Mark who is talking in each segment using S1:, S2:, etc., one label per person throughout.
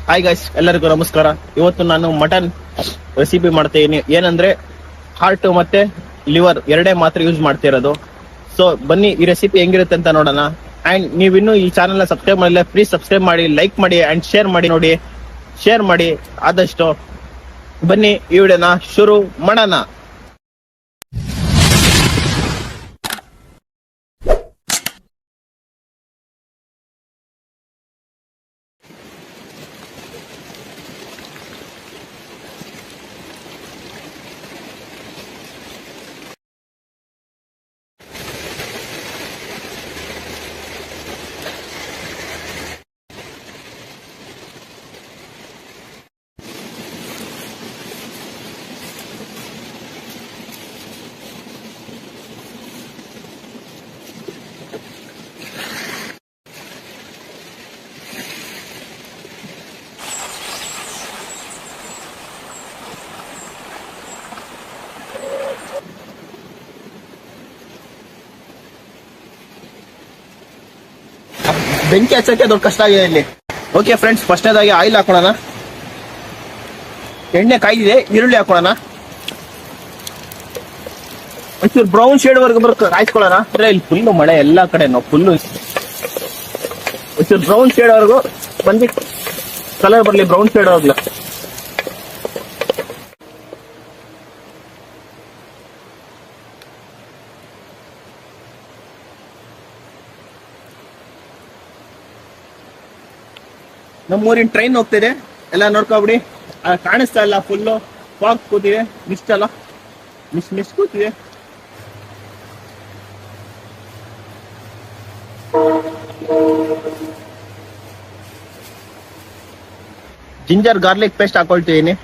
S1: Hi guys, ಎಲ್ಲರಿಗೂ ನಮಸ್ಕಾರ. ಇವತ್ತು ನಾನು ಮಟನ್ ರೆಸಿಪಿ ಮಾಡ್ತೀನಿ. ಏನಂದ್ರೆ ಹಾರ್ಟ್ ಮತ್ತೆ ಲಿವರ್ ಎರಡೇ ಮಾತ್ರ ಯೂಸ್ ಮಾಡ್ತಿರೋದು. ಸೊ ಬನ್ನಿ ಈ ರೆಸಿಪಿ ಹೆಂಗಿರುತ್ತೆ ಅಂತ ನೋಡೋಣ. ಅಂಡ್ ನೀವಿನ್ನೂ ಈ ಚಾನಲ್ ಸಬ್ಸ್ಕ್ರೈಬ್ ಮಾಡಿಲ್ಲ, ಪ್ಲೀಸ್ ಸಬ್ಸ್ಕ್ರೈಬ್ ಮಾಡಿ, ಲೈಕ್ ಮಾಡಿ ಅಂಡ್ ಶೇರ್ ಮಾಡಿ. ನೋಡಿ, ಶೇರ್ ಮಾಡಿ ಆದಷ್ಟು. ಬನ್ನಿ ಈ ವಿಡಿಯೋನ ಶುರು ಮಾಡೋಣ. ಬೆಂಕಿ ಹಚ್ಚಕ್ಕೆ ದೊಡ್ಡ ಕಷ್ಟ ಆಗಿದೆ ಇಲ್ಲಿ. ಓಕೆ ಫ್ರೆಂಡ್ಸ್, ಫಸ್ಟ್ನೇದಾಗಿ ಆಯಿಲ್ ಹಾಕೋಣ. ಎಣ್ಣೆ ಕಾಯ್ದಿದೆ, ಈರುಳ್ಳಿ ಹಾಕೋಣ. ಒಂಚೂರು ಬ್ರೌನ್ ಶೇಡ್ ವರ್ಗು ಕಾಯಿಸ್ಕೊಳ್ಳೋಣ. ಅಂದ್ರೆ ಇಲ್ಲಿ ಫುಲ್ಲು ಮಳೆ ಎಲ್ಲಾ ಕಡೆ, ಫುಲ್ಲು ಒಂಚೂರು ಬ್ರೌನ್ ಶೇಡ್ ವರ್ಗು ಬಂದು ಕಲರ್ ಬರ್ಲಿ, ಬ್ರೌನ್ ಶೇಡ್ ಹೋಗ್ಲಿ. ನಮ್ಮೂರಿನ ಟ್ರೈನ್ ಹೋಗ್ತಿದೆ, ಎಲ್ಲ ನೋಡ್ಕೊಬಿಡಿ. ಕಾಣಿಸ್ತಾ ಇಲ್ಲ, ಫುಲ್ಲು ಫಾಗ್ ಕೂತಿದೆ, ಮಿಸ್ಟ್ ಅಲ್ಲ, ಮಿಸ್ಟ್ ಕೂತಿದೆ. ಜಿಂಜರ್ ಗಾರ್ಲಿಕ್ ಪೇಸ್ಟ್ ಹಾಕೊಳ್ತಿದ್ದೀನಿ.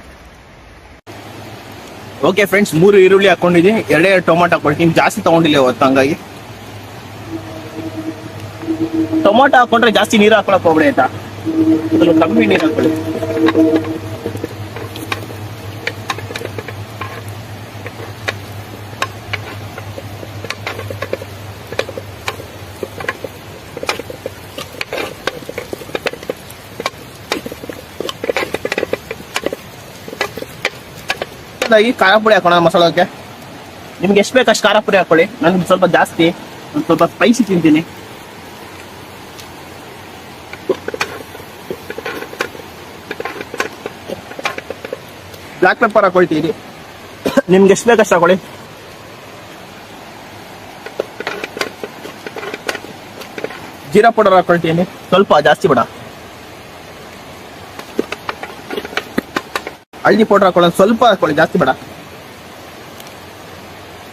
S1: ಓಕೆ ಫ್ರೆಂಡ್ಸ್, 3 ಈರುಳ್ಳಿ ಹಾಕೊಂಡಿದ್ದೀನಿ, 2 ಟೊಮಾಟೊ ಹಾಕೊಳ್ತೀನಿ. ಜಾಸ್ತಿ ತಗೊಂಡಿಲ್ಲ ಇವತ್ತು, ಹಂಗಾಗಿ ಟೊಮಾಟೊ ಹಾಕೊಂಡ್ರೆ ಜಾಸ್ತಿ ನೀರು ಹಾಕೊಳಕ್ ಹೋಗ್ಬೇಡಿ ಆಯ್ತಾ, ಕಮ್ಮಿ ನೀರು ಹಾಕೊಳ್ಳಿ. ಖಾರ ಪುಡಿ ಹಾಕೋಣ ಮಸಾಲಕ್ಕೆ. ನಿಮ್ಗೆ ಎಷ್ಟು ಬೇಕು ಅಷ್ಟು ಖಾರ ಪುಡಿ ಹಾಕೊಳ್ಳಿ. ನನ್ಗೆ ಸ್ವಲ್ಪ ಜಾಸ್ತಿ, ಒಂದು ಸ್ವಲ್ಪ ಸ್ಪೈಸಿ ತಿಂತೀನಿ. ಬ್ಲಾಕ್ ಪೆಪ್ಪರ್ ಹಾಕೊಳ್ತೀವಿ, ನಿಮ್ಗೆ ಎಷ್ಟು ಬೇಕಷ್ಟು ಹಾಕೊಳ್ಳಿ. ಜೀರಾ ಪೌಡರ್ ಹಾಕೊಳ್ತೀನಿ, ಸ್ವಲ್ಪ ಜಾಸ್ತಿ ಬೇಡ. ಹಳದಿ ಪೌಡರ್ ಹಾಕೊಳ್ಳೋಣ, ಸ್ವಲ್ಪ ಹಾಕೊಳ್ಳಿ, ಜಾಸ್ತಿ ಬೇಡ.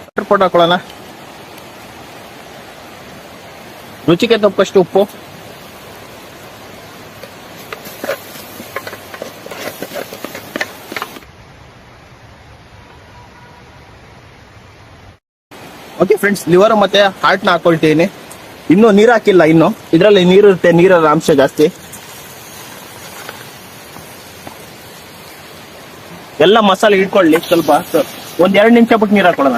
S1: ಬಟರ್ ಪೌಡರ್ ಹಾಕೊಳ್ಳೋಣ. ರುಚಿಗೆ ತಕ್ಕಷ್ಟು ಉಪ್ಪು. ಓಕೆ ಫ್ರೆಂಡ್ಸ್, ಲಿವರ್ ಮತ್ತೆ ಹಾರ್ಟ್ ನ ಹಾಕೊಳ್ತೀನಿ. ಇನ್ನು ನೀರು ಹಾಕಿಲ್ಲ, ಇನ್ನು ಇದರಲ್ಲಿ ನೀರು ಇರುತ್ತೆ, ನೀರ ಅಂಶ ಜಾಸ್ತಿ. ಎಲ್ಲ ಮಸಾಲೆ ಇಟ್ಕೊಳ್ಳಿ. ಸ್ವಲ್ಪ 1-2 ನಿಮಿಷ ಬಿಟ್ಟು ನೀರು ಹಾಕೊಳ್ಳೋಣ.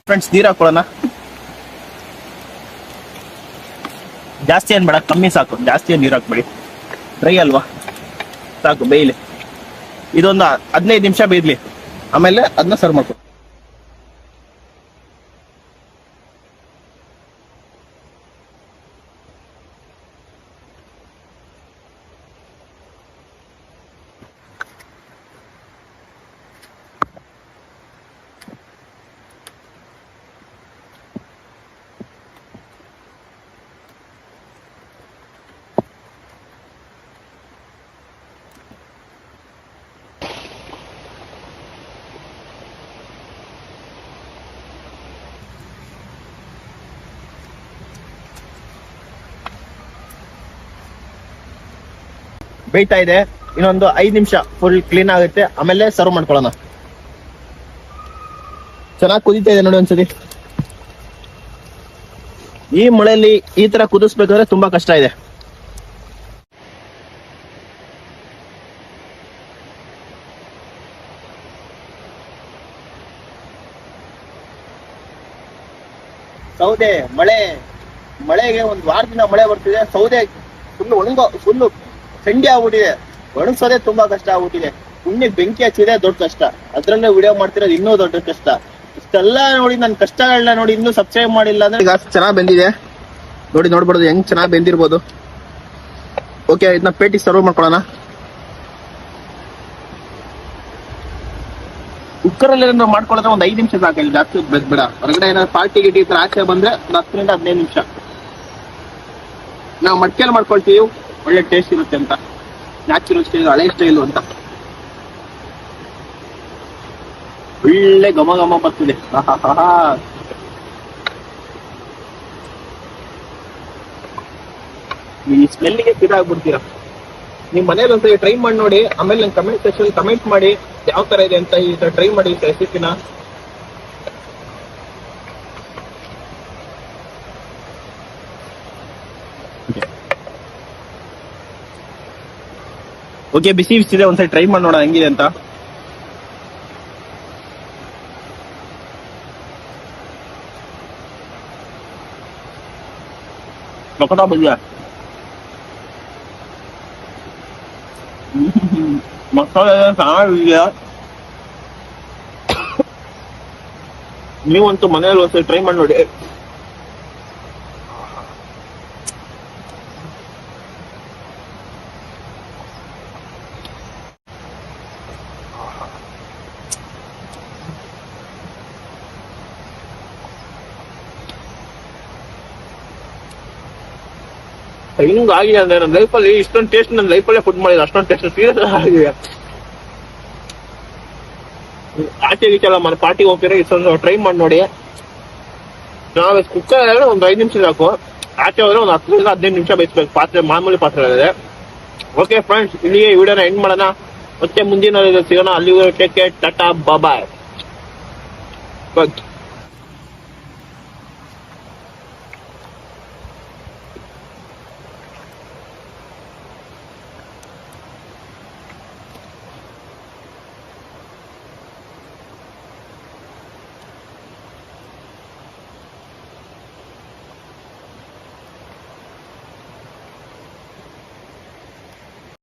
S1: ಫ್ರೆಂಡ್ಸ್, ನೀರು ಹಾಕೊಳ್ಳೋಣ. ಜಾಸ್ತಿ ಏನ್ ಬೇಡ, ಕಮ್ಮಿ ಸಾಕು. ಜಾಸ್ತಿ ಏನ್ ನೀರು ಹಾಕ್ಬೇಡಿ, ಡ್ರೈ ಅಲ್ವಾ, ಸಾಕು, ಬೇಯಲಿ. ಇದೊಂದು 15 ನಿಮಿಷ ಬೇಯಲಿ, ಆಮೇಲೆ ಅದನ್ನ ಸರ್ವ್ ಮಾಡ್ಕೊ. ಬೇಯ್ತಾ ಇದೆ, ಇನ್ನೊಂದು 5 ನಿಮಿಷ ಫುಲ್ ಕ್ಲೀನ್ ಆಗುತ್ತೆ, ಆಮೇಲೆ ಸರ್ವ್ ಮಾಡ್ಕೊಳ್ಳೋಣ. ಚೆನ್ನಾಗಿ ಕುದೀತಾ ಇದೆ ನೋಡಿ ಒಂದ್ಸತಿ. ಈ ಮಳೆಯಲ್ಲಿ ಈ ತರ ಕುದಿಸ್ಬೇಕಾದ್ರೆ ತುಂಬಾ ಕಷ್ಟ ಇದೆ. ಸೌದೆ ಮಳೆಗೆ ಒಂದು ವಾರದಿಂದ ಮಳೆ ಬರ್ತಿದೆ. ಸೌದೆ ಫುಲ್ಲು ಥಂಡಿ ಆಗ್ಬಿಟ್ಟಿದೆ. ಒಣಗ್ಸೋದೇ ತುಂಬಾ ಕಷ್ಟ ಆಗ್ಬಿಟ್ಟಿದೆ. ಪುಣ್ಯಕ್ಕೆ ಬೆಂಕಿ ಹಚ್ಚಿದೆ ದೊಡ್ಡ ಕಷ್ಟ. ಅದ್ರಲ್ಲೇ ವಿಡಿಯೋ ಮಾಡ್ತಿರೋದು ಇನ್ನೂ ದೊಡ್ಡ ಕಷ್ಟ. ಇಷ್ಟೆಲ್ಲ ನೋಡಿ ನನ್ನ ಕಷ್ಟಗಳನ್ನ ನೋಡಿ ಇನ್ನೂ ಸಬ್ಸ್ಕ್ರೈಬ್ ಮಾಡಿಲ್ಲ ಅಂದ್ರೆ ಈಗ ಚೆನ್ನಾಗಿ ಬೆಂದಿದೆ ನೋಡಿ, ನೋಡ್ಬೋದು ಹೆಂಗ್ ಚೆನ್ನಾಗಿ ಬೆಂದಿರ್ಬೋದು. ಓಕೆ, ಇದನ್ನ ಪೇಟಿ ಸರ್ವ್ ಮಾಡ್ಕೊಳ್ಳೋಣ. ಕುಕ್ಕರಲ್ಲಿ ಏನಾದ್ರು ಮಾಡ್ಕೊಳ್ಳೋದ್ರೆ ಒಂದು 5 ನಿಮಿಷ ಸಾಕಿಲ್ಲ, ಜಾಸ್ತಿ ಬೇಡ. ಹೊರಗಡೆ ಏನಾದ್ರು ಪಾರ್ಟಿ ಗಿಟಿ ಈ ತರ ಆಚೆ ಬಂದ್ರೆ 10ರಿಂದ 15 ನಿಮಿಷ. ನಾವು ಮಡ್ಕೆಯಲ್ಲಿ ಮಾಡ್ಕೊಳ್ತೀವಿ, ಒಳ್ಳೆ ಟೇಸ್ಟ್ ಇರುತ್ತೆ ಅಂತ. ನ್ಯಾಚುರಲ್ ಸ್ಟೈಲ್, ಹಳೆ ಸ್ಟೈಲು ಅಂತ. ಒಳ್ಳೆ ಘಮ ಬರ್ತಿದೆ. ಈ ಸ್ಮೆಲ್ಗೆ ಆಗ್ಬಿಡ್ತೀರಾ. ನಿಮ್ ಮನೇಲಿ ಒಂದ್ಸರಿ ಟ್ರೈ ಮಾಡಿ ನೋಡಿ. ಆಮೇಲೆ ನಂಗೆ ಕಮೆಂಟ್ ಸೆಕ್ಷನ್ ಕಮೆಂಟ್ ಮಾಡಿ ಯಾವ ತರ ಇದೆ ಅಂತ. ಈ ತರ ಟ್ರೈ ಮಾಡಿ ರೆಸಿಪಿನ. ಓಕೆ, ಬಿಸಿ ಇದೆ, ಒಂದ್ಸರಿ ಟ್ರೈ ಮಾಡಿ ನೋಡೋಣ ಹೆಂಗಿದೆ ಅಂತ. ಬಂದಿದೆ ಮಸಾಲೆ ಚೆನ್ನಾಗಿದೆಯಾ. ನೀವಂತೂ ಮನೆಯಲ್ಲಿ ಒಂದ್ಸರಿ ಟ್ರೈ ಮಾಡಿ ನೋಡಿ. ಹಿಂಗ್ ಆಗಿದೆ ಅಂದ್ರೆ ನನ್ನ ಲೈಫಲ್ಲಿ ಇಷ್ಟೊಂದು ಟೇಸ್ಟ್ ನನ್ನ ಲೈಫಲ್ಲೇ ಫುಡ್ ಮಾಡಿದ. ಅಷ್ಟೊಂದು ಟೇಸ್ಟ್ ಸೀರಿಯಸ್ ಆಗಿದೆ. ಆಚೆ ಗೀಚೆಲ್ಲ ಮಾಡಿ ಪಾರ್ಟಿಗೆ ಹೋಗ್ತೀರಾ, ಇಷ್ಟೊಂದು ಟ್ರೈ ಮಾಡಿ ನೋಡಿ. ನಾವು ಕುಕ್ಕರ್ ಒಂದು 5 ನಿಮಿಷ ಸಾಕು. ಆಚೆ ಹೋದ್ರೆ ಒಂದು 10ರಿಂದ 15 ನಿಮಿಷ ಬೇಯಿಸ್ಬೇಕು. ಪಾತ್ರೆ ಮಾಮೂಲಿ ಪಾತ್ರೆ ಇದೆ. ಓಕೆ ಫ್ರೆಂಡ್ಸ್, ಇಲ್ಲಿಗೆ ಈ ವಿಡಿಯೋನ ಎಂಡ್ ಮಾಡೋಣ. ಮತ್ತೆ ಮುಂದಿನ ಸಿಗೋಣ. ಅಲ್ಲಿ ಟೇಕ್ ಕೇರ್, ಟಾಟಾ, ಬಾಯ್.